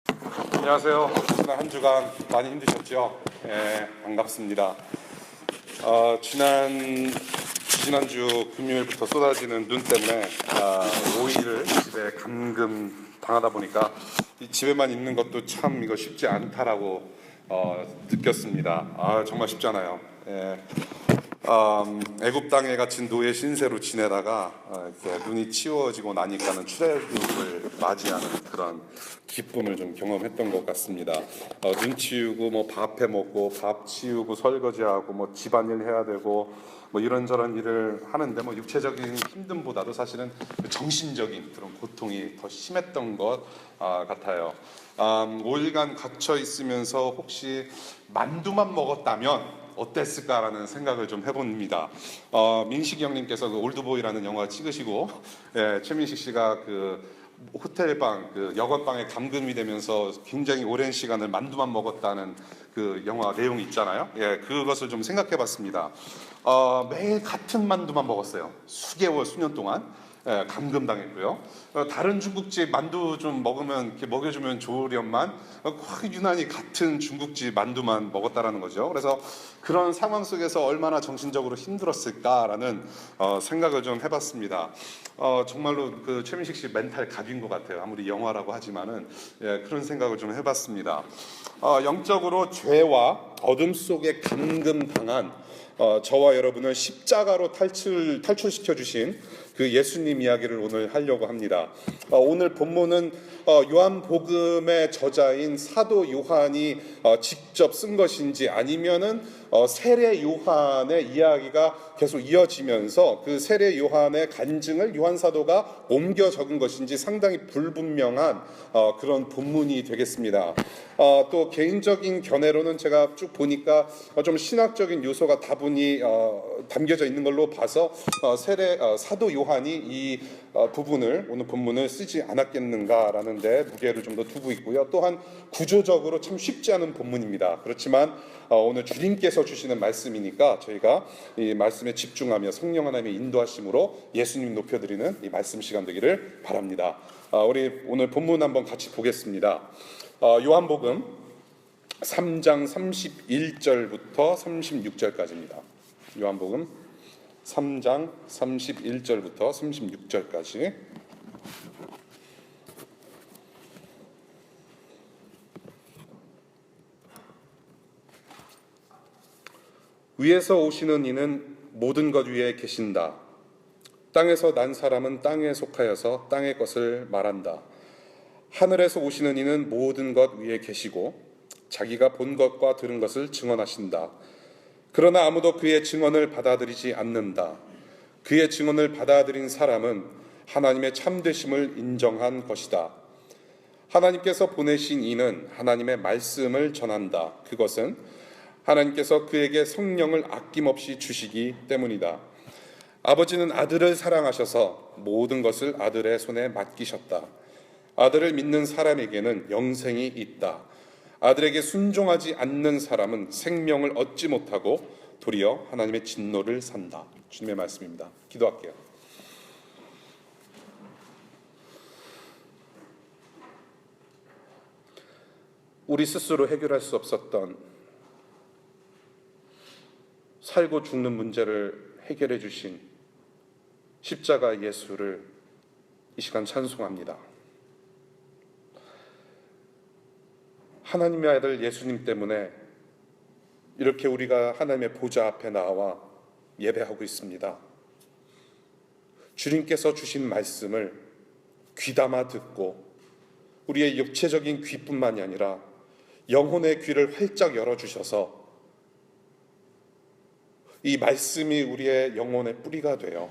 안녕하세요. 지난 한 주간 많이 힘드셨죠? 반갑습니다. 지난주 금요일부터 쏟아지는 눈 때문에 5일을 집에 감금 당하다 보니까 이 집에만 있는 것도 참 이거 쉽지 않다라고 느꼈습니다. 정말 쉽지 않아요. 애굽 땅에 갇힌 노예 신세로 지내다가 이렇게 눈이 치워지고 나니까는 출애굽을 맞이하는 그런 기쁨을 좀 경험했던 것 같습니다. 눈 치우고 뭐 밥 해 먹고 밥 치우고 설거지하고 뭐 집안일 해야 되고 뭐 이런저런 일을 하는데 뭐 육체적인 힘듦보다도 사실은 정신적인 그런 고통이 더 심했던 것 같아요. 5일간 갇혀 있으면서 혹시 만두만 먹었다면 어땠을까라는 생각을 좀 해봅니다. 민식이 형님께서 그 올드보이라는 영화 찍으시고, 최민식 씨가 그 호텔방, 그 여관방에 감금이 되면서 굉장히 오랜 시간을 만두만 먹었다는 그 영화 내용이 있잖아요. 그것을 좀 생각해봤습니다. 매일 같은 만두만 먹었어요. 수개월, 수년 동안. 감금당했고요. 다른 중국집 만두 좀 먹으면 이렇게 먹여주면 좋으련만 유난히 같은 중국집 만두만 먹었다라는 거죠. 그래서 그런 상황 속에서 얼마나 정신적으로 힘들었을까라는 생각을 좀 해봤습니다. 정말로 그 최민식 씨 멘탈 갑인 것 같아요. 아무리 영화라고 하지만은 그런 생각을 좀 해봤습니다. 영적으로 죄와 어둠 속에 감금당한 저와 여러분을 십자가로 탈출시켜 주신 그 예수님 이야기를 오늘 하려고 합니다. 오늘 본문은 요한복음의 저자인 사도 요한이 직접 쓴 것인지 아니면은 세례 요한의 이야기가 계속 이어지면서 그 세례 요한의 간증을 요한 사도가 옮겨 적은 것인지 상당히 불분명한 그런 본문이 되겠습니다. 또 개인적인 견해로는 제가 쭉 보니까 좀 신학적인 요소가 다분히 담겨져 있는 걸로 봐서 사도 요한이 이 부분을 오늘 본문을 쓰지 않았겠는가라는 데 무게를 좀 더 두고 있고요. 또한 구조적으로 참 쉽지 않은 본문입니다. 그렇지만 오늘 주님께서 주시는 말씀이니까 저희가 이 말씀에 집중하며 성령 하나님의 인도하심으로 예수님 높여드리는 이 말씀 시간 되기를 바랍니다. 우리 오늘 본문 한번 같이 보겠습니다. 요한복음 3장 31절부터 36절까지입니다. 요한복음 3장 31절부터 36절까지. 위에서 오시는 이는 모든 것 위에 계신다. 땅에서 난 사람은 땅에 속하여서 땅의 것을 말한다. 하늘에서 오시는 이는 모든 것 위에 계시고 자기가 본 것과 들은 것을 증언하신다. 그러나 아무도 그의 증언을 받아들이지 않는다. 그의 증언을 받아들인 사람은 하나님의 참되심을 인정한 것이다. 하나님께서 보내신 이는 하나님의 말씀을 전한다. 그것은 하나님께서 그에게 성령을 아낌없이 주시기 때문이다. 아버지는 아들을 사랑하셔서 모든 것을 아들의 손에 맡기셨다. 아들을 믿는 사람에게는 영생이 있다. 아들에게 순종하지 않는 사람은 생명을 얻지 못하고 도리어 하나님의 진노를 산다. 주님의 말씀입니다. 기도할게요. 우리 스스로 해결할 수 없었던 살고 죽는 문제를 해결해 주신 십자가 예수를 이 시간 찬송합니다. 하나님의 아들 예수님 때문에 이렇게 우리가 하나님의 보좌 앞에 나와 예배하고 있습니다. 주님께서 주신 말씀을 귀담아 듣고 우리의 육체적인 귀뿐만이 아니라 영혼의 귀를 활짝 열어주셔서 이 말씀이 우리의 영혼의 뿌리가 되어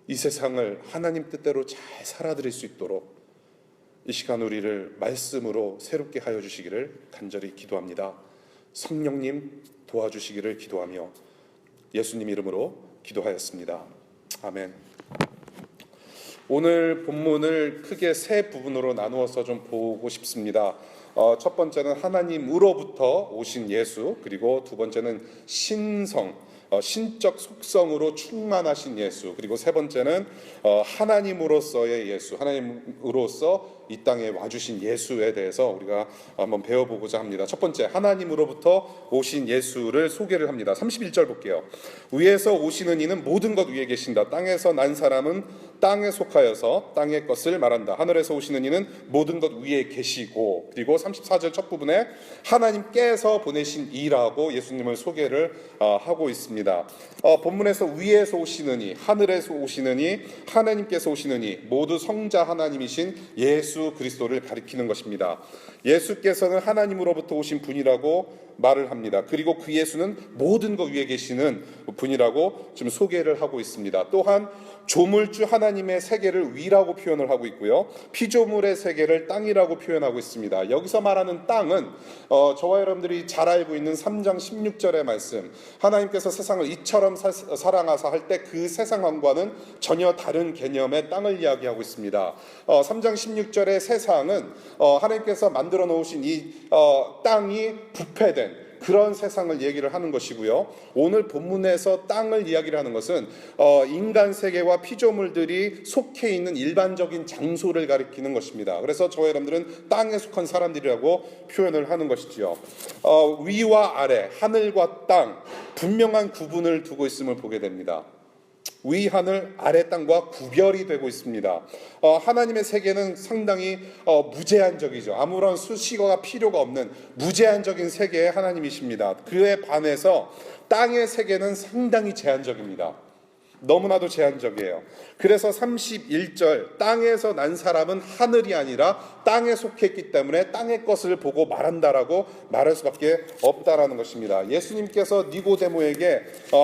이 세상을 하나님 뜻대로 잘 살아드릴 수 있도록 이 시간 우리를 말씀으로 새롭게 하여 주시기를 간절히 기도합니다. 성령님 도와주시기를 기도하며 예수님 이름으로 기도하였습니다. 아멘. 오늘 본문을 크게 세 부분으로 나누어서 좀 보고 싶습니다. 첫 번째는 하나님으로부터 오신 예수, 그리고 두 번째는 신성, 신적 속성으로 충만하신 예수, 그리고 세 번째는 하나님으로서의 예수, 하나님으로서 이 땅에 와주신 예수에 대해서 우리가 한번 배워보고자 합니다. 첫 번째, 하나님으로부터 오신 예수를 소개를 합니다. 31절 볼게요. 위에서 오시는 이는 모든 것 위에 계신다. 땅에서 난 사람은 땅에 속하여서 땅의 것을 말한다. 하늘에서 오시는 이는 모든 것 위에 계시고, 그리고 34절 첫 부분에 하나님께서 보내신 이라고 예수님을 소개를 하고 있습니다. 본문에서 위에서 오시는 이, 하늘에서 오시는 이, 하나님께서 오시는 이, 모두 성자 하나님이신 예수 그리스도를 가리키는 것입니다. 예수께서는 하나님으로부터 오신 분이라고 말을 합니다. 그리고 그 예수는 모든 것 위에 계시는 분이라고 지금 소개를 하고 있습니다. 또한 조물주 하나님의 세계를 위라고 표현을 하고 있고요, 피조물의 세계를 땅이라고 표현하고 있습니다. 여기서 말하는 땅은 저와 여러분들이 잘 알고 있는 3장 16절의 말씀, 하나님께서 세상을 이처럼 사랑하사 할 때 그 세상과는 전혀 다른 개념의 땅을 이야기하고 있습니다. 3장 16절의 세상은 하나님께서 만들어 놓으신 이 땅이 부패된 그런 세상을 얘기를 하는 것이고요, 오늘 본문에서 땅을 이야기를 하는 것은 인간 세계와 피조물들이 속해 있는 일반적인 장소를 가리키는 것입니다. 그래서 저와 여러분들은 땅에 속한 사람들이라고 표현을 하는 것이지요. 위와 아래, 하늘과 땅, 분명한 구분을 두고 있음을 보게 됩니다. 위 하늘 아래 땅과 구별이 되고 있습니다. 하나님의 세계는 상당히 무제한적이죠. 아무런 수식어가 필요가 없는 무제한적인 세계의 하나님이십니다. 그에 반해서 땅의 세계는 상당히 제한적입니다. 너무나도 제한적이에요. 그래서 31절, 땅에서 난 사람은 하늘이 아니라 땅에 속했기 때문에 땅의 것을 보고 말한다라고 말할 수밖에 없다라는 것입니다. 예수님께서 니고데모에게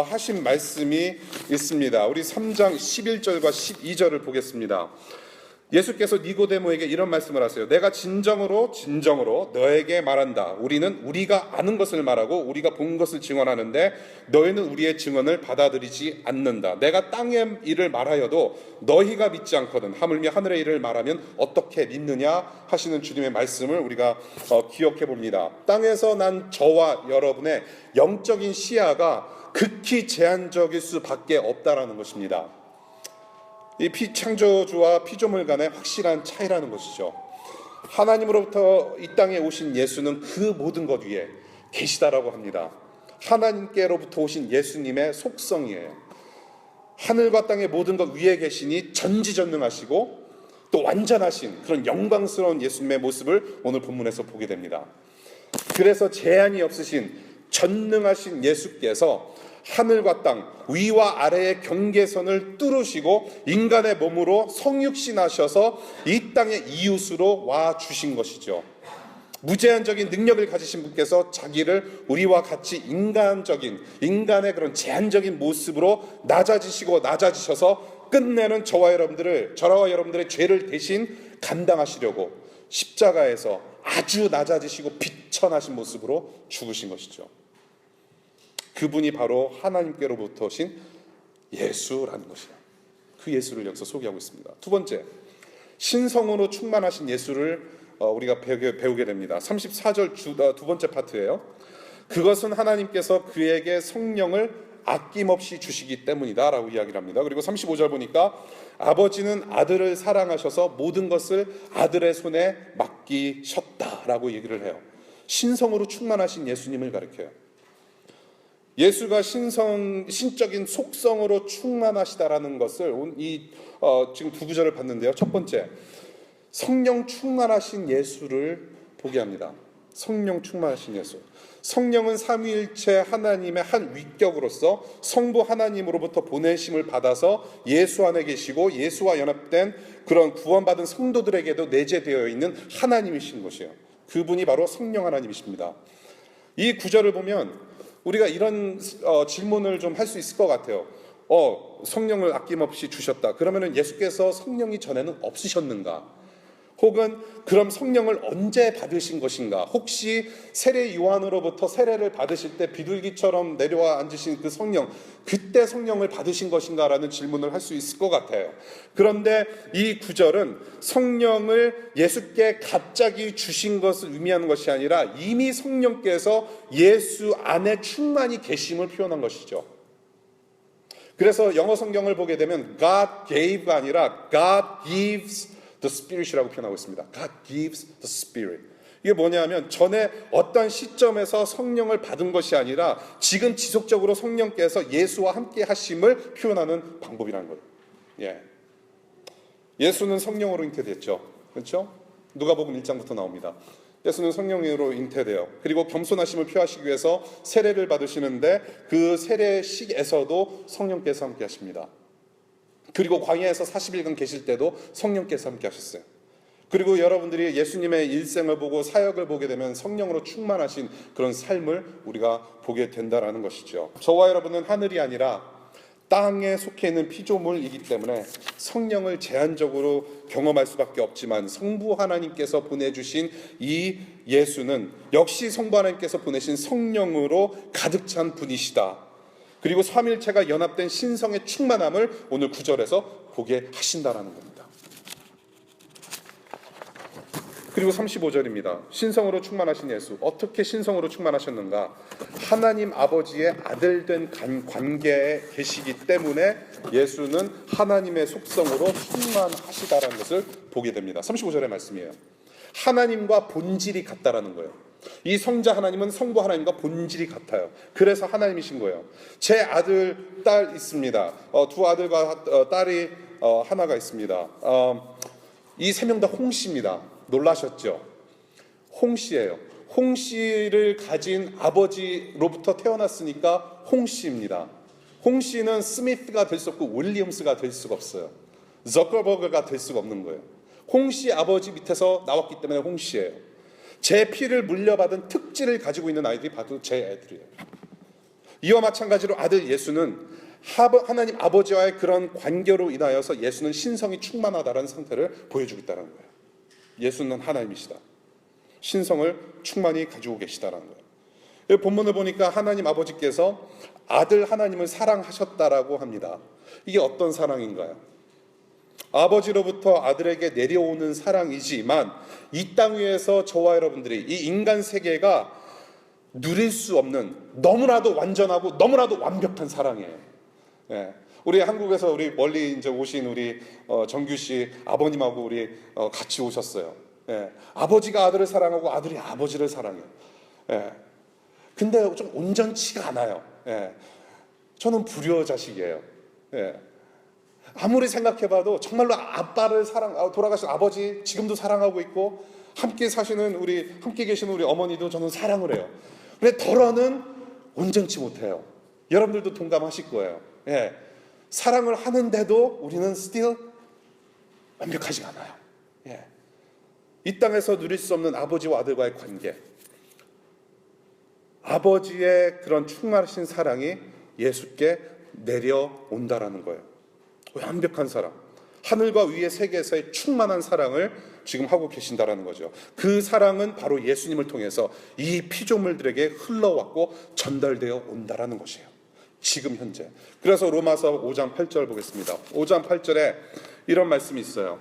하신 말씀이 있습니다. 우리 3장 11절과 12절을 보겠습니다. 예수께서 니고데모에게 이런 말씀을 하세요. 내가 진정으로 너에게 말한다. 우리는 우리가 아는 것을 말하고 우리가 본 것을 증언하는데 너희는 우리의 증언을 받아들이지 않는다. 내가 땅의 일을 말하여도 너희가 믿지 않거든. 하물며 하늘의 일을 말하면 어떻게 믿느냐 하시는 주님의 말씀을 우리가 기억해 봅니다. 땅에서 난 저와 여러분의 영적인 시야가 극히 제한적일 수밖에 없다라는 것입니다. 이 창조주와 피조물 간의 확실한 차이라는 것이죠. 하나님으로부터 이 땅에 오신 예수는 그 모든 것 위에 계시다라고 합니다. 하나님께로부터 오신 예수님의 속성이에요. 하늘과 땅의 모든 것 위에 계시니 전지전능하시고 또 완전하신 그런 영광스러운 예수님의 모습을 오늘 본문에서 보게 됩니다. 그래서 제한이 없으신 전능하신 예수께서 하늘과 땅, 위와 아래의 경계선을 뚫으시고 인간의 몸으로 성육신하셔서 이 땅의 이웃으로 와 주신 것이죠. 무제한적인 능력을 가지신 분께서 자기를 우리와 같이 인간의 그런 제한적인 모습으로 낮아지셔서 끝내는 저와 여러분들의 죄를 대신 감당하시려고 십자가에서 아주 낮아지시고 비천하신 모습으로 죽으신 것이죠. 그분이 바로 하나님께로부터 오신 예수라는 것이에요. 그 예수를 여기서 소개하고 있습니다. 두 번째, 신성으로 충만하신 예수를 우리가 배우게 됩니다. 34절 두 번째 파트예요. 그것은 하나님께서 그에게 성령을 아낌없이 주시기 때문이다 라고 이야기를 합니다. 그리고 35절 보니까 아버지는 아들을 사랑하셔서 모든 것을 아들의 손에 맡기셨다라고 얘기를 해요. 신성으로 충만하신 예수님을 가리켜요. 예수가 신적인 속성으로 충만하시다라는 것을 지금 두 구절을 봤는데요. 첫 번째, 성령 충만하신 예수를 보게 합니다. 성령 충만하신 예수. 성령은 삼위일체 하나님의 한 위격으로서 성부 하나님으로부터 보내심을 받아서 예수 안에 계시고 예수와 연합된 그런 구원받은 성도들에게도 내재되어 있는 하나님이신 것이에요. 그분이 바로 성령 하나님이십니다. 이 구절을 보면 우리가 이런 질문을 좀 할 수 있을 것 같아요. 성령을 아낌없이 주셨다. 그러면 예수께서 성령이 전에는 없으셨는가? 혹은 그럼 성령을 언제 받으신 것인가? 혹시 세례 요한으로부터 세례를 받으실 때 비둘기처럼 내려와 앉으신 그 성령, 그때 성령을 받으신 것인가라는 질문을 할 수 있을 것 같아요. 그런데 이 구절은 성령을 예수께 갑자기 주신 것을 의미하는 것이 아니라 이미 성령께서 예수 안에 충만히 계심을 표현한 것이죠. 그래서 영어 성경을 보게 되면 God gave가 아니라 God gives the Spirit이라고 표현하고 있습니다. God gives the Spirit. 이게 뭐냐면 전에 어떤 시점에서 성령을 받은 것이 아니라 지금 지속적으로 성령께서 예수와 함께 하심을 표현하는 방법이라는 거예요. 예. 예수는 성령으로 잉태됐죠. 그렇죠? 누가복음 1장부터 나옵니다. 예수는 성령으로 잉태돼요. 그리고 겸손하심을 표하시기 위해서 세례를 받으시는데 그 세례식에서도 성령께서 함께 하십니다. 그리고 광야에서 40일간 계실 때도 성령께서 함께 하셨어요. 그리고 여러분들이 예수님의 일생을 보고 사역을 보게 되면 성령으로 충만하신 그런 삶을 우리가 보게 된다라는 것이죠. 저와 여러분은 하늘이 아니라 땅에 속해 있는 피조물이기 때문에 성령을 제한적으로 경험할 수밖에 없지만 성부 하나님께서 보내주신 이 예수는 역시 성부 하나님께서 보내신 성령으로 가득 찬 분이시다. 그리고 삼일체가 연합된 신성의 충만함을 오늘 9절에서 보게 하신다라는 겁니다. 그리고 35절입니다. 신성으로 충만하신 예수. 어떻게 신성으로 충만하셨는가? 하나님 아버지의 아들된 관계에 계시기 때문에 예수는 하나님의 속성으로 충만하시다라는 것을 보게 됩니다. 35절의 말씀이에요. 하나님과 본질이 같다라는 거예요. 이 성자 하나님은 성부 하나님과 본질이 같아요. 그래서 하나님이신 거예요. 제 아들, 딸 있습니다. 두 아들과 딸이 하나가 있습니다. 이 세 명 다 홍씨입니다. 놀라셨죠? 홍씨예요. 홍씨를 가진 아버지로부터 태어났으니까 홍씨입니다. 홍씨는 스미스가 될 수 없고 윌리엄스가 될 수가 없어요. 저커버그가 될 수가 없는 거예요. 홍씨 아버지 밑에서 나왔기 때문에 홍씨예요. 제 피를 물려받은 특질을 가지고 있는 아이들이 바로 제 애들이에요. 이와 마찬가지로 아들 예수는 하나님 아버지와의 그런 관계로 인하여서 예수는 신성이 충만하다는 상태를 보여주고 있다는 거예요. 예수는 하나님이시다. 신성을 충만히 가지고 계시다는 거예요. 본문을 보니까 하나님 아버지께서 아들 하나님을 사랑하셨다라고 합니다. 이게 어떤 사랑인가요? 아버지로부터 아들에게 내려오는 사랑이지만 이 땅 위에서 저와 여러분들이 이 인간 세계가 누릴 수 없는 너무나도 완전하고 너무나도 완벽한 사랑이에요. 예. 우리 한국에서 우리 멀리 이제 오신 우리 정규 씨 아버님하고 우리 같이 오셨어요. 예. 아버지가 아들을 사랑하고 아들이 아버지를 사랑해요. 예. 근데 좀 온전치가 않아요. 예. 저는 불효 자식이에요. 예. 아무리 생각해봐도 정말로 아빠를 돌아가신 아버지 지금도 사랑하고 있고 함께 사시는 함께 계시는 우리 어머니도 저는 사랑을 해요. 근데 덜어는 온전치 못해요. 여러분들도 동감하실 거예요. 예. 사랑을 하는데도 우리는 still 완벽하지 않아요. 예. 이 땅에서 누릴 수 없는 아버지와 아들과의 관계, 아버지의 그런 충만하신 사랑이 예수께 내려온다라는 거예요. 완벽한 사랑, 하늘과 위의 세계에서의 충만한 사랑을 지금 하고 계신다라는 거죠. 그 사랑은 바로 예수님을 통해서 이 피조물들에게 흘러왔고 전달되어 온다라는 것이에요. 지금 현재. 그래서 로마서 5장 8절 보겠습니다. 5장 8절에 이런 말씀이 있어요.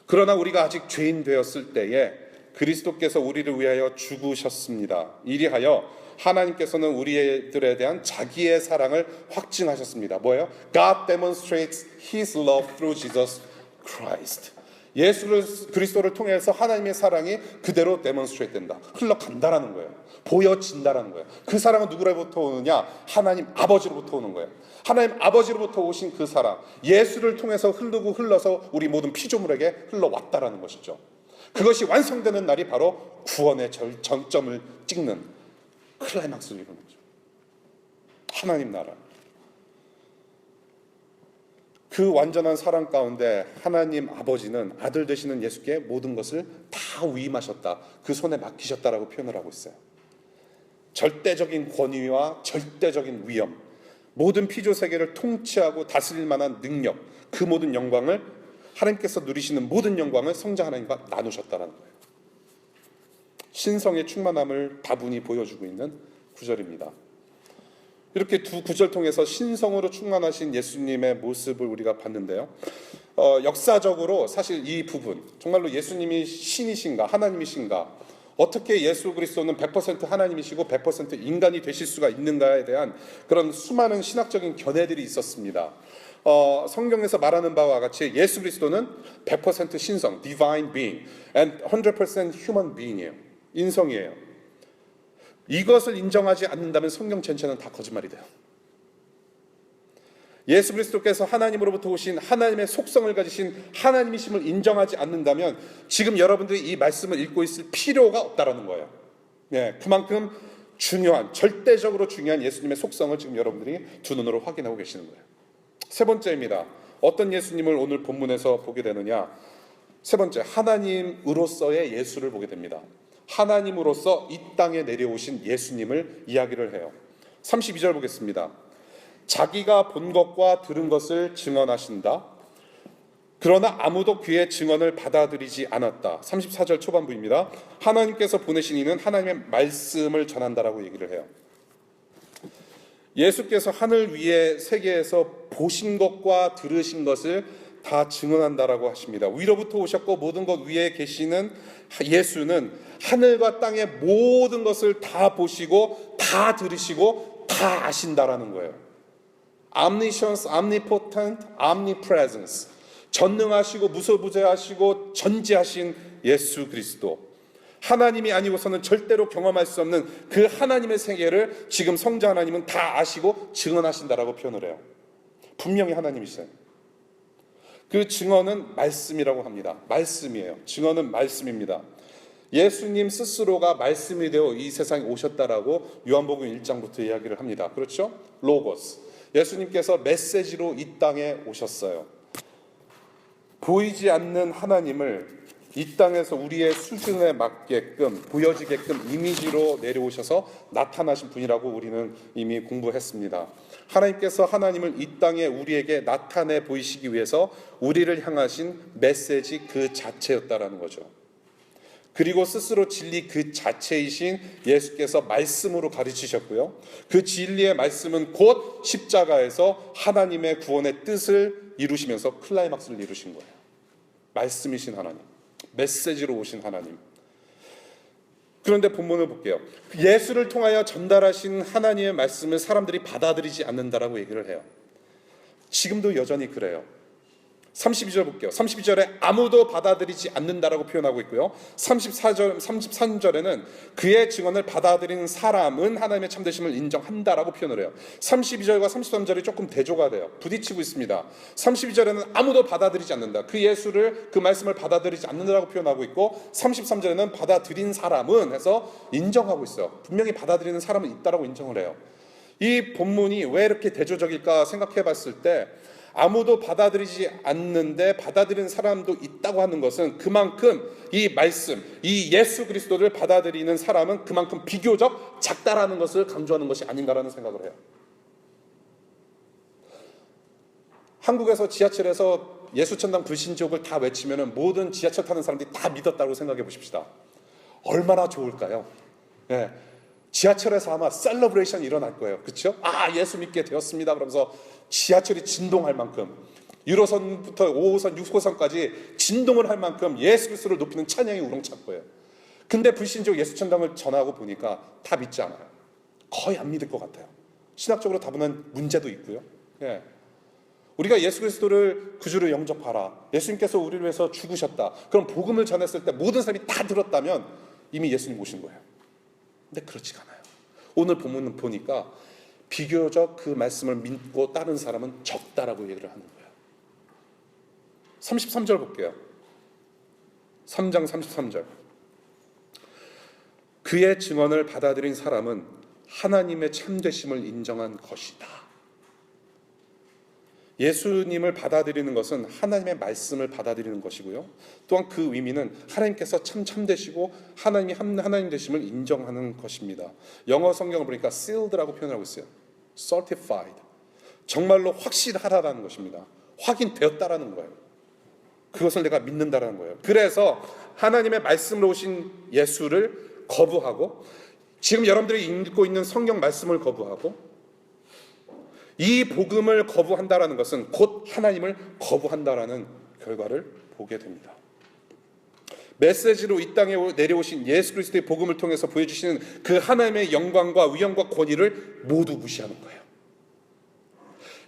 그러나 우리가 아직 죄인 되었을 때에 그리스도께서 우리를 위하여 죽으셨습니다. 이리하여 하나님께서는 우리들에 대한 자기의 사랑을 확증하셨습니다. 뭐예요? God demonstrates His love through Jesus Christ. 그리스도를 통해서 하나님의 사랑이 그대로 demonstrate 된다. 흘러간다라는 거예요. 보여진다라는 거예요. 그 사랑은 누구로부터 오느냐? 하나님 아버지로부터 오는 거예요. 하나님 아버지로부터 오신 그 사랑, 예수를 통해서 흘러서 우리 모든 피조물에게 흘러왔다라는 것이죠. 그것이 완성되는 날이 바로 구원의 정점을 찍는 클라이막스를 이루는 거죠. 하나님 나라. 그 완전한 사랑 가운데 하나님 아버지는 아들 되시는 예수께 모든 것을 다 위임하셨다. 그 손에 맡기셨다라고 표현을 하고 있어요. 절대적인 권위와 절대적인 위엄, 모든 피조 세계를 통치하고 다스릴 만한 능력, 그 모든 영광을 하나님께서 누리시는 모든 영광을 성자 하나님과 나누셨다는 거예요. 신성의 충만함을 다분히 보여주고 있는 구절입니다. 이렇게 두 구절 통해서 신성으로 충만하신 예수님의 모습을 우리가 봤는데요. 역사적으로 사실 이 부분, 정말로 예수님이 신이신가 하나님이신가, 어떻게 예수 그리스도는 100% 하나님이시고 100% 인간이 되실 수가 있는가에 대한 그런 수많은 신학적인 견해들이 있었습니다. 성경에서 말하는 바와 같이 예수 그리스도는 100% 신성, divine being, and 100% human being이에요. 인성이에요. 이것을 인정하지 않는다면 성경 전체는 다 거짓말이 돼요. 예수 그리스도께서 하나님으로부터 오신 하나님의 속성을 가지신 하나님이심을 인정하지 않는다면 지금 여러분들이 이 말씀을 읽고 있을 필요가 없다라는 거예요. 그만큼 중요한, 절대적으로 중요한 예수님의 속성을 지금 여러분들이 두 눈으로 확인하고 계시는 거예요. 세 번째입니다. 어떤 예수님을 오늘 본문에서 보게 되느냐? 세 번째, 하나님으로서의 예수를 보게 됩니다. 하나님으로서 이 땅에 내려오신 예수님을 이야기를 해요. 32절 보겠습니다. 자기가 본 것과 들은 것을 증언하신다. 그러나 아무도 그의 증언을 받아들이지 않았다. 34절 초반부입니다. 하나님께서 보내신 이는 하나님의 말씀을 전한다라고 얘기를 해요. 예수께서 하늘 위의 세계에서 보신 것과 들으신 것을 다 증언한다라고 하십니다. 위로부터 오셨고 모든 것 위에 계시는 예수는 하늘과 땅의 모든 것을 다 보시고 다 들으시고 다 아신다라는 거예요. Omniscience, omnipotent, omnipresence. 전능하시고 무소부재하시고 전지하신 예수 그리스도. 하나님이 아니고서는 절대로 경험할 수 없는 그 하나님의 세계를 지금 성자 하나님은 다 아시고 증언하신다라고 표현을 해요. 분명히 하나님이시잖아요. 그 증언은 말씀이라고 합니다. 말씀이에요. 증언은 말씀입니다. 예수님 스스로가 말씀이 되어 이 세상에 오셨다라고 요한복음 1장부터 이야기를 합니다. 그렇죠? 로고스. 예수님께서 메시지로 이 땅에 오셨어요. 보이지 않는 하나님을 이 땅에서 우리의 수준에 맞게끔 보여지게끔 이미지로 내려오셔서 나타나신 분이라고 우리는 이미 공부했습니다. 하나님께서 하나님을 이 땅에 우리에게 나타내 보이시기 위해서 우리를 향하신 메시지 그 자체였다라는 거죠. 그리고 스스로 진리 그 자체이신 예수께서 말씀으로 가르치셨고요. 그 진리의 말씀은 곧 십자가에서 하나님의 구원의 뜻을 이루시면서 클라이막스를 이루신 거예요. 말씀이신 하나님, 메시지로 오신 하나님. 그런데 본문을 볼게요. 예수를 통하여 전달하신 하나님의 말씀을 사람들이 받아들이지 않는다라고 얘기를 해요. 지금도 여전히 그래요. 32절 볼게요. 32절에 아무도 받아들이지 않는다라고 표현하고 있고요. 33절에는 그의 증언을 받아들이는 사람은 하나님의 참되심을 인정한다라고 표현을 해요. 32절과 33절이 조금 대조가 돼요. 부딪히고 있습니다. 32절에는 아무도 받아들이지 않는다. 그 예수를, 그 말씀을 받아들이지 않는다라고 표현하고 있고 33절에는 받아들인 사람은 해서 인정하고 있어요. 분명히 받아들이는 사람은 있다라고 인정을 해요. 이 본문이 왜 이렇게 대조적일까 생각해 봤을 때 아무도 받아들이지 않는데 받아들이는 사람도 있다고 하는 것은 그만큼 이 말씀, 이 예수 그리스도를 받아들이는 사람은 그만큼 비교적 작다라는 것을 강조하는 것이 아닌가라는 생각을 해요. 한국에서 지하철에서 예수천당 불신족을 다 외치면 모든 지하철 타는 사람들이 다 믿었다고 생각해 보십시다. 얼마나 좋을까요? 지하철에서 아마 셀러브레이션이 일어날 거예요. 그렇죠? 예수 믿게 되었습니다. 그러면서 지하철이 진동할 만큼 1호선부터 5호선, 6호선까지 진동을 할 만큼 예수 그리스도를 높이는 찬양이 우렁찰 거예요. 근데 불신족 예수천당을 전하고 보니까 다 믿지 않아요. 거의 안 믿을 것 같아요. 신학적으로 다분한 문제도 있고요. 우리가 예수 그리스도를 구주로 영접하라. 예수님께서 우리를 위해서 죽으셨다. 그럼 복음을 전했을 때 모든 사람이 다 들었다면 이미 예수님 오신 거예요. 근데 그렇지가 않아요. 오늘 본문을 보니까 비교적 그 말씀을 믿고 따른 사람은 적다라고 얘기를 하는 거예요. 33절 볼게요. 3장 33절. 그의 증언을 받아들인 사람은 하나님의 참되심을 인정한 것이다. 예수님을 받아들이는 것은 하나님의 말씀을 받아들이는 것이고요. 또한 그 의미는 하나님께서 참되시고 하나님이 하나님 되심을 인정하는 것입니다. 영어 성경을 보니까 sealed라고 표현하고 있어요. certified. 정말로 확실하다는 것입니다. 확인되었다라는 거예요. 그것을 내가 믿는다라는 거예요. 그래서 하나님의 말씀으로 오신 예수를 거부하고 지금 여러분들이 읽고 있는 성경 말씀을 거부하고 이 복음을 거부한다라는 것은 곧 하나님을 거부한다라는 결과를 보게 됩니다. 메시지로 이 땅에 내려오신 예수 그리스도의 복음을 통해서 보여주시는 그 하나님의 영광과 위엄과 권위를 모두 무시하는 거예요.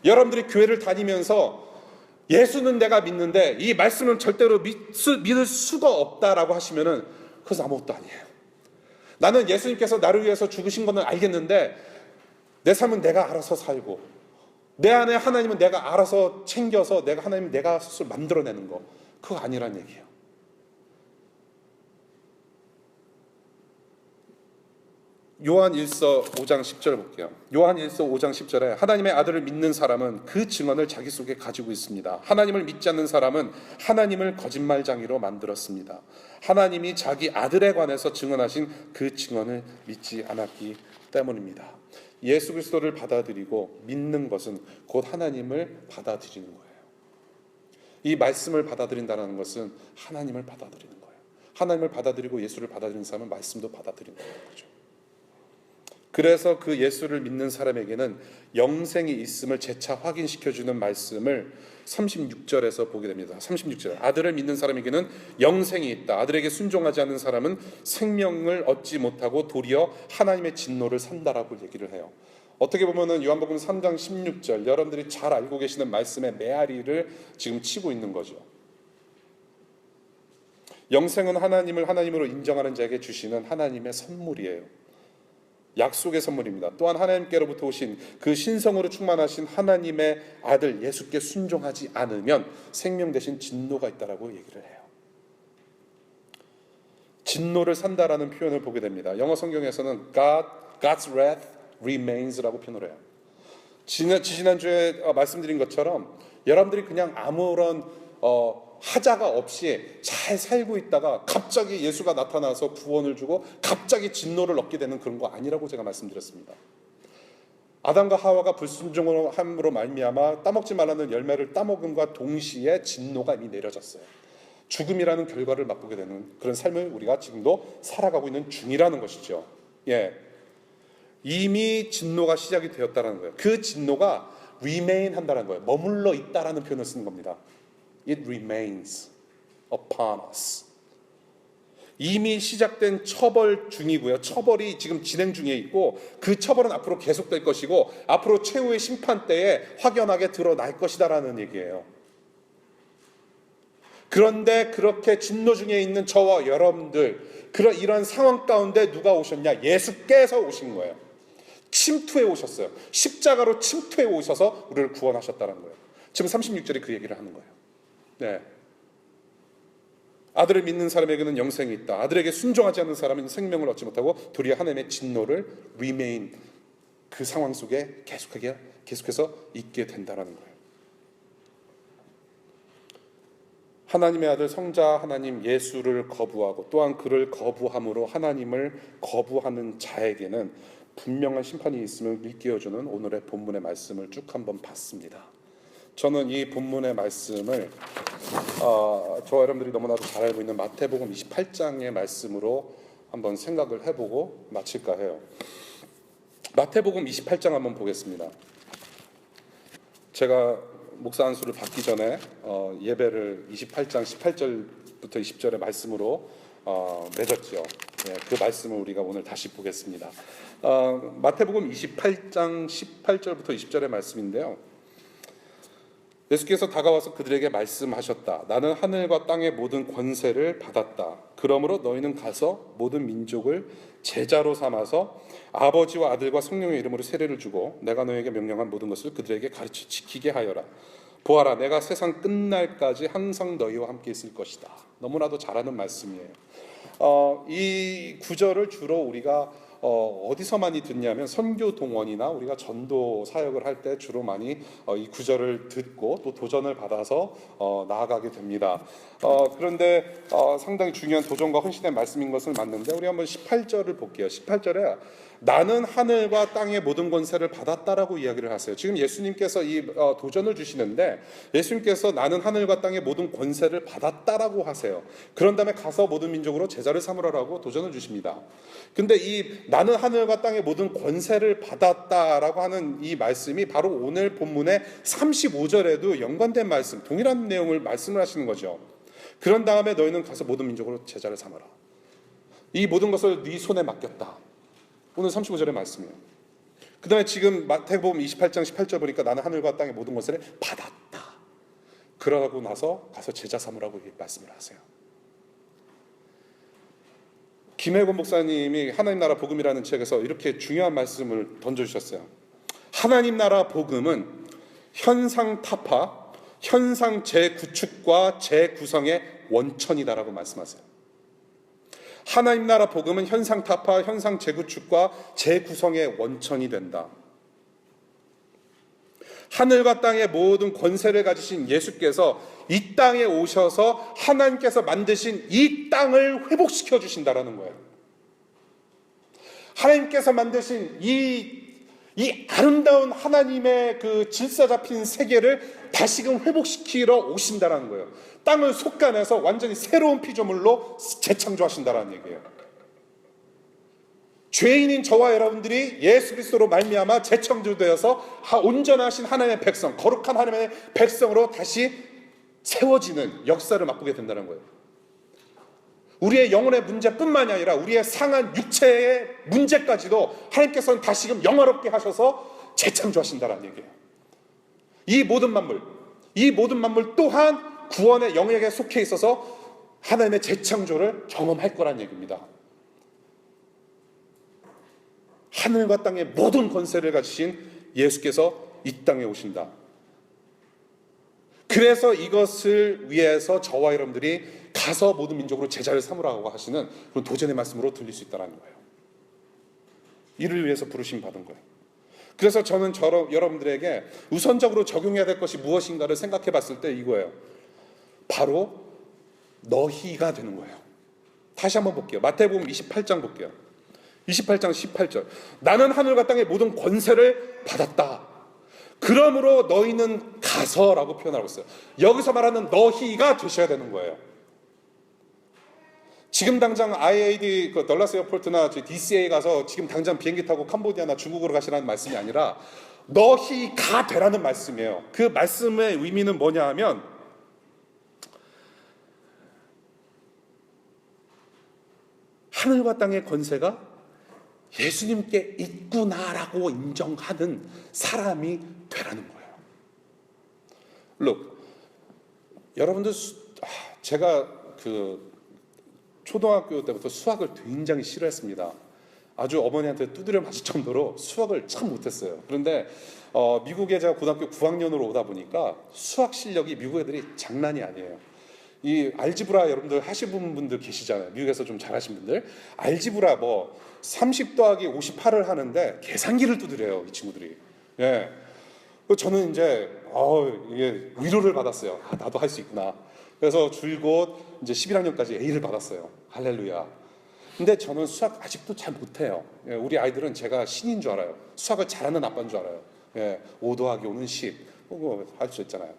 여러분들이 교회를 다니면서 예수는 내가 믿는데 이 말씀은 절대로 믿을 수가 없다라고 하시면은 그것은 아무것도 아니에요. 나는 예수님께서 나를 위해서 죽으신 것은 알겠는데 내 삶은 내가 알아서 살고 내 안에 하나님은 내가 알아서 챙겨서 내가 스스로 만들어내는 거, 그거 아니란 얘기예요. 요한 1서 5장 10절 볼게요. 요한 1서 5장 10절에 하나님의 아들을 믿는 사람은 그 증언을 자기 속에 가지고 있습니다. 하나님을 믿지 않는 사람은 하나님을 거짓말장이로 만들었습니다. 하나님이 자기 아들에 관해서 증언하신 그 증언을 믿지 않았기 때문입니다. 예수 그리스도를 받아들이고 믿는 것은 곧 하나님을 받아들이는 거예요. 이 말씀을 받아들인다는 것은 하나님을 받아들이는 거예요. 하나님을 받아들이고 예수를 받아들이는 사람은 말씀도 받아들이는 거죠. 그래서 그 예수를 믿는 사람에게는 영생이 있음을 재차 확인시켜주는 말씀을 36절에서 보게 됩니다. 36절, 아들을 믿는 사람에게는 영생이 있다. 아들에게 순종하지 않는 사람은 생명을 얻지 못하고 도리어 하나님의 진노를 산다라고 얘기를 해요. 어떻게 보면은 요한복음 3장 16절, 여러분들이 잘 알고 계시는 말씀의 메아리를 지금 치고 있는 거죠. 영생은 하나님을 하나님으로 인정하는 자에게 주시는 하나님의 선물이에요. 약속의 선물입니다. 또한 하나님께로부터 오신 그 신성으로 충만하신 하나님의 아들 예수께 순종하지 않으면 생명 대신 진노가 있다라고 얘기를 해요. 진노를 산다라는 표현을 보게 됩니다. 영어 성경에서는 God's wrath remains라고 표현을 해요. 지난주에 말씀드린 것처럼 여러분들이 그냥 아무런 하자가 없이 잘 살고 있다가 갑자기 예수가 나타나서 구원을 주고 갑자기 진노를 얻게 되는 그런 거 아니라고 제가 말씀드렸습니다. 아담과 하와가 불순종으로 함으로 말미암아 따먹지 말라는 열매를 따먹음과 동시에 진노가 이미 내려졌어요. 죽음이라는 결과를 맛보게 되는 그런 삶을 우리가 지금도 살아가고 있는 중이라는 것이죠. 예, 이미 진노가 시작이 되었다는 거예요. 그 진노가 remain 한다는 거예요. 머물러 있다라는 표현을 쓰는 겁니다. It remains upon us. 이미 시작된 처벌 중이고요. 처벌이 지금 진행 중에 있고 그 처벌은 앞으로 계속될 것이고 앞으로 최후의 심판 때에 확연하게 드러날 것이다라는 얘기예요. 그런데 그렇게 진노 중에 있는 저와 여러분들, 이런 상황 가운데 누가 오셨냐? 예수께서 오신 거예요. 침투해 오셨어요. 십자가로 침투해 오셔서 우리를 구원하셨다는 거예요. 지금 36절이 그 얘기를 하는 거예요. 네. 아들을 믿는 사람에게는 영생이 있다. 아들에게 순종하지 않는 사람은 생명을 얻지 못하고 도리어 하나님의 진노를 remain, 그 상황 속에 계속해서 있게 된다는 거예요. 하나님의 아들 성자 하나님 예수를 거부하고 또한 그를 거부함으로 하나님을 거부하는 자에게는 분명한 심판이 있음을 일깨워주는 오늘의 본문의 말씀을 쭉 한번 봤습니다. 저는 이 본문의 말씀을 저와 여러분들이 너무나도 잘 알고 있는 마태복음 28장의 말씀으로 한번 생각을 해보고 마칠까 해요. 마태복음 28장 한번 보겠습니다. 제가 목사 안수를 받기 전에 예배를 28장 18절부터 20절의 말씀으로 맺었죠. 네, 그 말씀을 우리가 오늘 다시 보겠습니다. 마태복음 28장 18절부터 20절의 말씀인데요. 예수께서 다가와서 그들에게 말씀하셨다. 나는 하늘과 땅의 모든 권세를 받았다. 그러므로 너희는 가서 모든 민족을 제자로 삼아서 아버지와 아들과 성령의 이름으로 세례를 주고 내가 너희에게 명령한 모든 것을 그들에게 가르쳐 지키게 하여라. 보아라, 내가 세상 끝날까지 항상 너희와 함께 있을 것이다. 너무나도 잘하는 말씀이에요. 이 구절을 주로 우리가 어디서 많이 듣냐면 선교 동원이나 우리가 전도 사역을 할 때 주로 많이 이 구절을 듣고 또 도전을 받아서 나아가게 됩니다. 그런데 상당히 중요한 도전과 헌신의 말씀인 것은 맞는데 우리 한번 18절을 볼게요. 18절에 나는 하늘과 땅의 모든 권세를 받았다라고 이야기를 하세요. 지금 예수님께서 이 도전을 주시는데 예수님께서 나는 하늘과 땅의 모든 권세를 받았다라고 하세요. 그런 다음에 가서 모든 민족으로 제자를 삼으라라고 도전을 주십니다. 근데 이 나는 하늘과 땅의 모든 권세를 받았다라고 하는 이 말씀이 바로 오늘 본문의 35절에도 연관된 말씀, 동일한 내용을 말씀을 하시는 거죠. 그런 다음에 너희는 가서 모든 민족으로 제자를 삼아라. 이 모든 것을 네 손에 맡겼다. 오늘 35절의 말씀이에요. 그 다음에 지금 마태복음 28장 18절 보니까 나는 하늘과 땅의 모든 것을 받았다. 그러고 나서 가서 제자 삼으라고 말씀을 하세요. 김혜곤 목사님이 하나님 나라 복음이라는 책에서 이렇게 중요한 말씀을 던져주셨어요. 하나님 나라 복음은 현상 타파, 현상 재구축과 재구성의 원천이다라고 말씀하세요. 하나님 나라 복음은 현상 타파, 현상 재구축과 재구성의 원천이 된다. 하늘과 땅의 모든 권세를 가지신 예수께서 이 땅에 오셔서 하나님께서 만드신 이 땅을 회복시켜 주신다라는 거예요. 하나님께서 만드신 이 아름다운 하나님의 그 질서 잡힌 세계를 다시금 회복시키러 오신다라는 거예요. 땅을 속가내서 완전히 새로운 피조물로 재창조하신다라는 얘기예요. 죄인인 저와 여러분들이 예수 그리스도로 말미암아 재창조되어서 온전하신 하나님의 백성, 거룩한 하나님의 백성으로 다시 세워지는 역사를 맛보게 된다는 거예요. 우리의 영혼의 문제뿐만이 아니라 우리의 상한 육체의 문제까지도 하나님께서는 다시금 영화롭게 하셔서 재창조하신다는 얘기예요. 이 모든 만물 또한 구원의 영역에 속해 있어서 하나님의 재창조를 경험할 거란 얘기입니다. 하늘과 땅의 모든 권세를 가지신 예수께서 이 땅에 오신다. 그래서 이것을 위해서 저와 여러분들이 가서 모든 민족으로 제자를 삼으라고 하시는 그런 도전의 말씀으로 들릴 수 있다는 거예요. 이를 위해서 부르심 받은 거예요. 그래서 저는 여러분들에게 우선적으로 적용해야 될 것이 무엇인가를 생각해 봤을 때 이거예요. 바로 너희가 되는 거예요. 다시 한번 볼게요. 마태복음 28장 볼게요. 28장 18절. 나는 하늘과 땅의 모든 권세를 받았다. 그러므로 너희는 가서라고 표현하고 있어요. 여기서 말하는 너희가 되셔야 되는 거예요. 지금 당장 IAD 덜라스 에어포트나 DCA 가서 지금 당장 비행기 타고 캄보디아나 중국으로 가시라는 말씀이 아니라 너희가 되라는 말씀이에요. 그 말씀의 의미는 뭐냐 하면 하늘과 땅의 권세가 예수님께 있구나라고 인정하는 사람이 되라는 거예요. Look, 여러분들 제가 초등학교 때부터 수학을 굉장히 싫어했습니다. 아주 어머니한테 두드려 맞을 정도로 수학을 참 못했어요. 그런데 미국에 제가 고등학교 9학년으로 오다 보니까 수학 실력이 미국 애들이 장난이 아니에요. 이 알지브라 여러분들 하시는 분들 계시잖아요. 미국에서 좀 잘하신 분들. 알지브라 30 더하기 58을 하는데 계산기를 두드려요, 이 친구들이. 예. 저는 이제 이게 위로를 받았어요. 나도 할 수 있구나. 그래서 줄곧 이제 11학년까지 A를 받았어요. 할렐루야. 근데 저는 수학 아직도 잘 못해요. 예, 우리 아이들은 제가 신인 줄 알아요. 수학을 잘하는 아빠인 줄 알아요. 예, 5 더하기 5는 10. 할 수 있잖아요.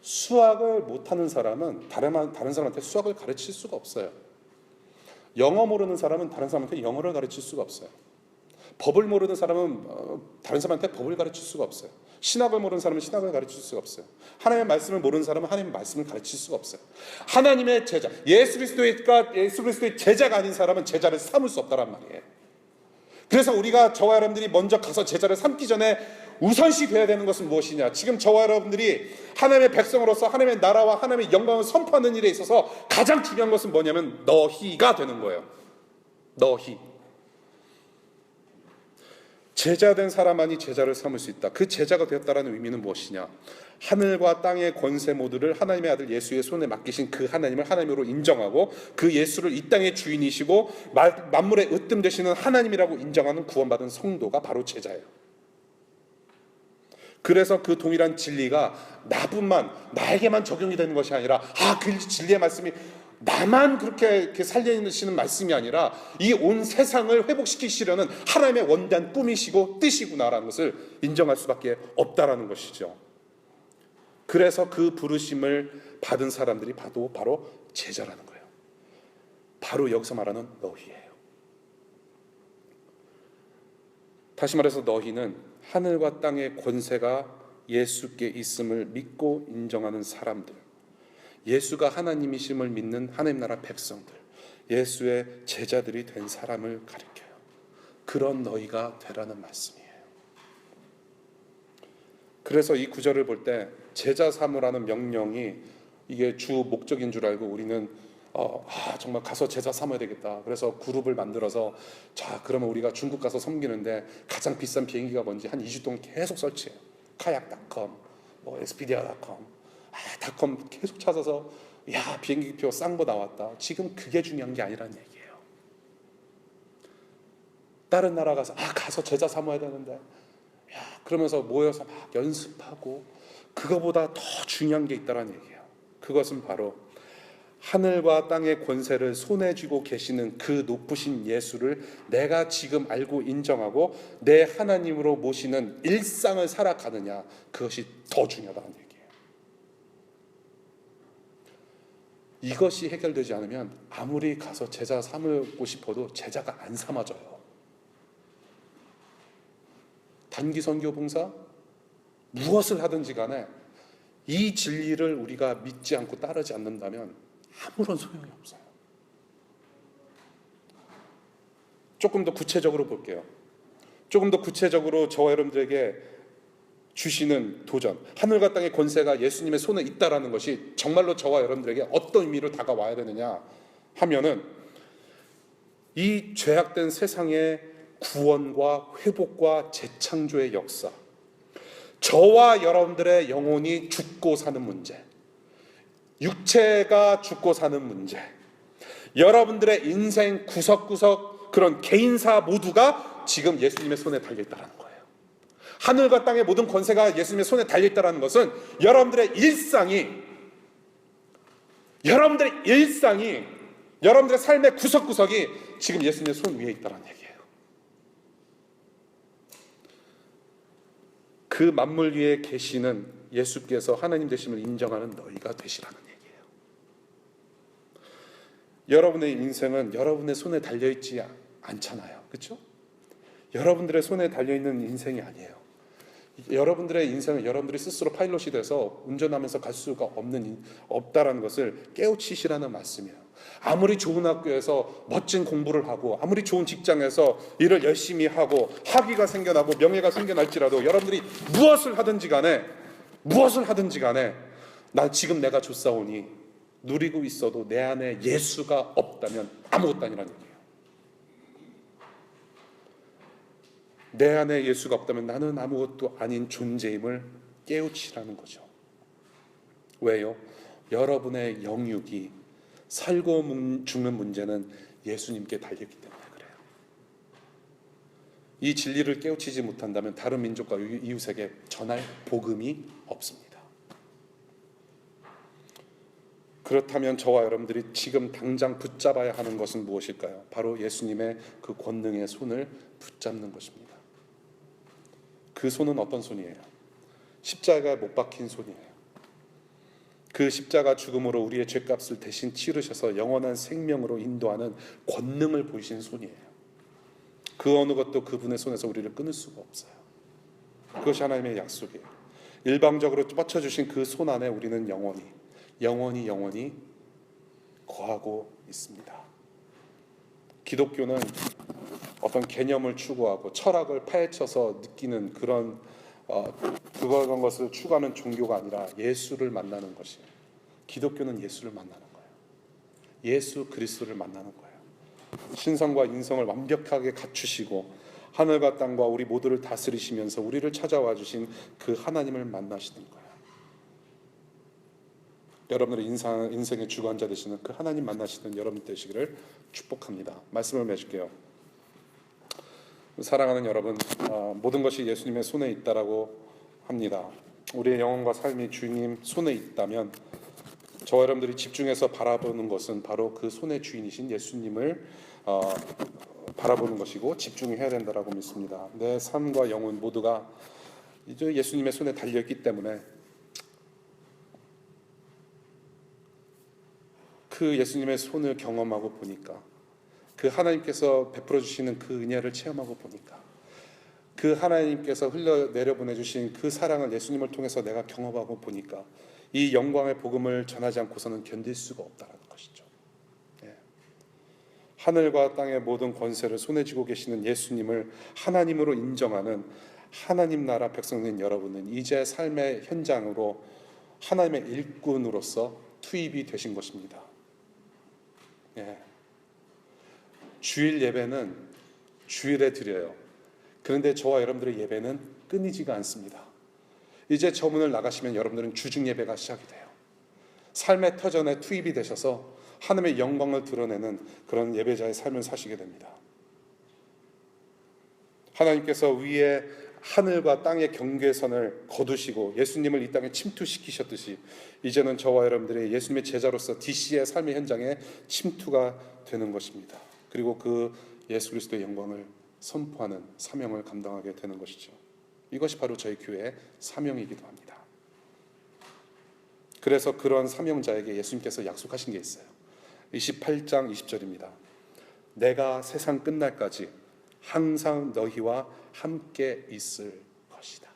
수학을 못하는 사람은 다른 사람한테 수학을 가르칠 수가 없어요. 영어 모르는 사람은 다른 사람한테 영어를 가르칠 수가 없어요. 법을 모르는 사람은 다른 사람한테 법을 가르칠 수가 없어요. 신학을 모르는 사람은 신학을 가르칠 수가 없어요. 하나님의 말씀을 모르는 사람은 하나님의 말씀을 가르칠 수가 없어요. 하나님의 제자, 예수 그리스도의 제자가 아닌 사람은 제자를 삼을 수 없다란 말이에요. 그래서 우리가 저와 여러분들이 먼저 가서 제자를 삼기 전에 우선시 되어야 되는 것은 무엇이냐? 지금 저와 여러분들이 하나님의 백성으로서 하나님의 나라와 하나님의 영광을 선포하는 일에 있어서 가장 중요한 것은 뭐냐면 너희가 되는 거예요. 너희. 제자된 사람만이 제자를 삼을 수 있다. 그 제자가 되었다라는 의미는 무엇이냐? 하늘과 땅의 권세 모두를 하나님의 아들 예수의 손에 맡기신 그 하나님을 하나님으로 인정하고 그 예수를 이 땅의 주인이시고 만물의 으뜸 되시는 하나님이라고 인정하는 구원받은 성도가 바로 제자예요. 그래서 그 동일한 진리가 나에게만 적용이 되는 것이 아니라 그 진리의 말씀이 나만 그렇게 살리시는 말씀이 아니라 이 온 세상을 회복시키시려는 하나님의 원대한 꿈이시고 뜻이구나라는 것을 인정할 수밖에 없다라는 것이죠. 그래서 그 부르심을 받은 사람들이 바로 제자라는 거예요. 바로 여기서 말하는 너희예요. 다시 말해서 너희는 하늘과 땅의 권세가 예수께 있음을 믿고 인정하는 사람들, 예수가 하나님이심을 믿는 하나님 나라 백성들, 예수의 제자들이 된 사람을 가리켜요. 그런 너희가 되라는 말씀이에요. 그래서 이 구절을 볼 때 제자 삼으라는 명령이 이게 주 목적인 줄 알고 우리는 정말 가서 제자 삼아야 되겠다. 그래서 그룹을 만들어서 자 그러면 우리가 중국 가서 섬기는데 가장 비싼 비행기가 뭔지 한 2주 동안 계속 설치해요. 카약닷컴, 엑스피디아닷컴, 닷컴 계속 찾아서 야 비행기표 싼 거 나왔다. 지금 그게 중요한 게 아니라는 얘기예요. 다른 나라 가서 제자 삼아야 되는데 그러면서 모여서 막 연습하고 그거보다 더 중요한 게 있다는 얘기예요. 그것은 바로 하늘과 땅의 권세를 손에 쥐고 계시는 그 높으신 예수를 내가 지금 알고 인정하고 내 하나님으로 모시는 일상을 살아가느냐, 그것이 더 중요하다는 얘기예요. 이것이 해결되지 않으면 아무리 가서 제자 삼고 싶어도 제자가 안 삼아져요. 단기 선교 봉사 무엇을 하든지 간에 이 진리를 우리가 믿지 않고 따르지 않는다면 아무런 소용이 없어요. 조금 더 구체적으로 볼게요. 조금 더 구체적으로 저와 여러분들에게 주시는 도전, 하늘과 땅의 권세가 예수님의 손에 있다라는 것이 정말로 저와 여러분들에게 어떤 의미로 다가와야 되느냐 하면은 이 죄악된 세상의 구원과 회복과 재창조의 역사, 저와 여러분들의 영혼이 죽고 사는 문제, 육체가 죽고 사는 문제, 여러분들의 인생 구석구석 그런 개인사 모두가 지금 예수님의 손에 달려있다는 거예요. 하늘과 땅의 모든 권세가 예수님의 손에 달려있다는 것은 여러분들의 일상이 여러분들의 삶의 구석구석이 지금 예수님의 손 위에 있다는 얘기예요. 그 만물 위에 계시는 예수께서 하나님 되심을 인정하는 너희가 되시라는 얘기예요. 여러분의 인생은 여러분의 손에 달려있지 않잖아요. 그렇죠? 여러분들의 손에 달려있는 인생이 아니에요. 여러분들의 인생은 여러분들이 스스로 파일럿이 돼서 운전하면서 갈 수가 없다라는 것을 깨우치시라는 말씀이에요. 아무리 좋은 학교에서 멋진 공부를 하고 아무리 좋은 직장에서 일을 열심히 하고 학위가 생겨나고 명예가 생겨날지라도 여러분들이 무엇을 하든지 간에 난 지금 내가 좋사오니 누리고 있어도 내 안에 예수가 없다면 아무것도 아니라는 얘기예요. 내 안에 예수가 없다면 나는 아무것도 아닌 존재임을 깨우치라는 거죠. 왜요? 여러분의 영육이 살고 죽는 문제는 예수님께 달렸기 때문에 그래요. 이 진리를 깨우치지 못한다면 다른 민족과 이웃에게 전할 복음이 없습니다. 그렇다면 저와 여러분들이 지금 당장 붙잡아야 하는 것은 무엇일까요? 바로 예수님의 그 권능의 손을 붙잡는 것입니다. 그 손은 어떤 손이에요? 십자가에 못 박힌 손이에요. 그 십자가 죽음으로 우리의 죄값을 대신 치르셔서 영원한 생명으로 인도하는 권능을 보이신 손이에요. 그 어느 것도 그분의 손에서 우리를 끊을 수가 없어요. 그것이 하나님의 약속이에요. 일방적으로 뻗쳐주신 그 손 안에 우리는 영원히 거하고 있습니다. 기독교는 어떤 개념을 추구하고 철학을 파헤쳐서 느끼는 그런 것을 추구하는 종교가 아니라 예수를 만나는 것이에요. 기독교는 예수를 만나는 거예요. 예수 그리스도를 만나는 거예요. 신성과 인성을 완벽하게 갖추시고 하늘과 땅과 우리 모두를 다스리시면서 우리를 찾아와 주신 그 하나님을 만나시는 거예요. 여러분들의 인생의 주관자 되시는 그 하나님 만나시는 여러분 되시기를 축복합니다. 말씀을 맺을게요. 사랑하는 여러분, 모든 것이 예수님의 손에 있다라고 합니다. 우리의 영혼과 삶이 주님 손에 있다면 저와 여러분들이 집중해서 바라보는 것은 바로 그 손의 주인이신 예수님을 바라보는 것이고 집중해야 된다라고 믿습니다. 내 삶과 영혼 모두가 이제 예수님의 손에 달려있기 때문에 그 예수님의 손을 경험하고 보니까 그 하나님께서 베풀어 주시는 그 은혜를 체험하고 보니까 그 하나님께서 흘려 내려 보내주신 그 사랑을 예수님을 통해서 내가 경험하고 보니까 이 영광의 복음을 전하지 않고서는 견딜 수가 없다는 것이죠. 예. 하늘과 땅의 모든 권세를 손에 쥐고 계시는 예수님을 하나님으로 인정하는 하나님 나라 백성인 여러분은 이제 삶의 현장으로 하나님의 일꾼으로서 투입이 되신 것입니다. 예. 주일 예배는 주일에 드려요. 그런데 저와 여러분들의 예배는 끊이지가 않습니다. 이제 저 문을 나가시면 여러분들은 주중 예배가 시작이 돼요. 삶의 터전에 투입이 되셔서 하나님의 영광을 드러내는 그런 예배자의 삶을 사시게 됩니다. 하나님께서 위에 하늘과 땅의 경계선을 거두시고 예수님을 이 땅에 침투시키셨듯이 이제는 저와 여러분들의 예수님의 제자로서 DC의 삶의 현장에 침투가 되는 것입니다. 그리고 그 예수 그리스도의 영광을 선포하는 사명을 감당하게 되는 것이죠. 이것이 바로 저희 교회의 사명이기도 합니다. 그래서 그러한 사명자에게 예수님께서 약속하신 게 있어요. 28장 20절입니다. 내가 세상 끝날까지 항상 너희와 함께 있을 것이다.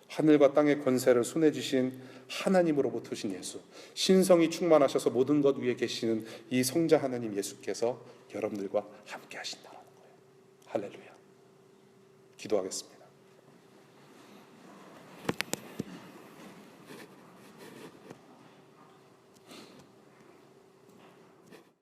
하늘과 땅의 권세를 손에 쥐신 하나님으로부터 오신 예수, 신성이 충만하셔서 모든 것 위에 계시는 이 성자 하나님 예수께서 여러분들과 함께 하신다는 거예요. 할렐루야. 기도하겠습니다.